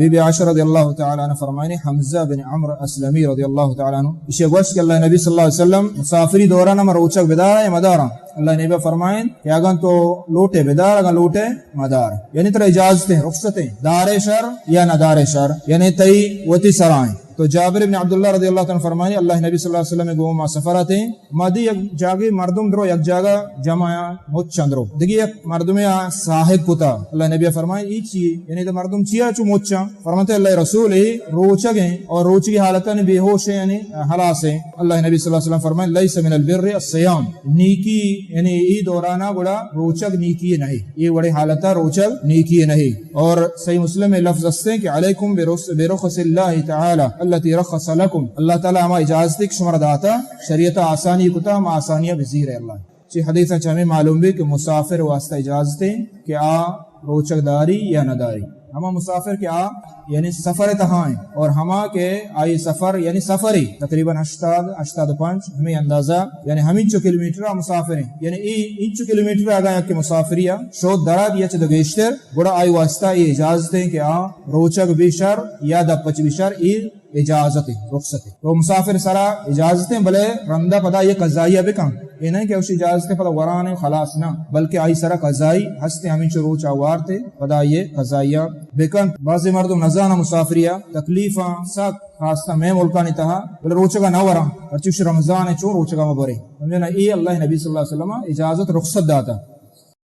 Be be عائشہ رضی اللہ تعالی عنہ فرمائیں حمزہ بن عمرو اسلمی رضی اللہ تعالی عنہ اسے گوش کہ اللہ نبی صلی اللہ علیہ وسلم مسافری دوران مروچک بدار مدارا اللہ نبی فرمائیں کہ اگر تو لوٹے بدار اگر لوٹے مدار یعنی تر اجازتیں رخصتیں دار شر یا نہ دار شر یعنی تئی وتی سرائیں. تو جابر بن عبداللہ رضی اللہ عنہ فرمائیں اللہ نبی صلی اللہ علیہ وسلم گو ما سفرات ہیں مادی یک جاگی مردم درو یک جاگا جمع مت چندرو دیگی یک مردم صاحب کتا اللہ نبی فرمائیں ای چی یعنی تو مردم چیا چو موچا فرماتے اللہ رسول ہی روچگ ہیں اور روچ کی حالتاً بے ہوش ہیں یعنی ہلاس ہیں. اللہ نبی صلی اللہ علیہ وسلم فرمائیں لیس من البر الصیام نیکی یعنی ای دورانا بڑا روچگ نیکی نہیں یہ بڑے حالتا روچگ نیکی نہیں. اور صحیح مسلم میں لفظ استے کہ علیکم برخص اللہ تعالی التي رخص لكم اللہ تعالی ہما اجازت شمار داتا شریعت آسانی کتا ہم آسانیہ بزیر ہے اللہ. چی حدیث ہمیں معلوم بھی کہ مسافر واسطہ اجازتیں کہ آ روچک داری یا نہ داری. ہما مسافر کے آ یعنی سفر تہائیں اور ہما کے آئی سفر یعنی سفری تقریباً 85 ہمیں اندازہ یعنی ہم انچو کلومیٹر مسافر ہیں یعنی انچو کلومیٹر آگا کہ مسافریہ شود درا دیا چھ دگیشتر گوڑا آئی واسطہ یہ اجازتیں کہ آ روچک بیشر یا دپچ بیشر اجازت رخصت. تو مسافر سرا اجازتیں بلے رندہ پدا یہ قضائیہ بکن یہ نہیں کہ اس اجازتیں پدا وران خلاص نہ بلکہ آئی سرا قضائی ہستے ہمیں روچ آوار تھے پدا یہ قضائیہ بکن. بعض مردم نزانہ مسافریہ تکلیفاں ساتھ خاصتا میں ملکانی تہا بلے روچگا نہ ورا اور چوش رمضان چو روچگا مبرے سمجھنا ای اللہ نبی صلی اللہ علیہ وسلم اجازت رخصت داتا.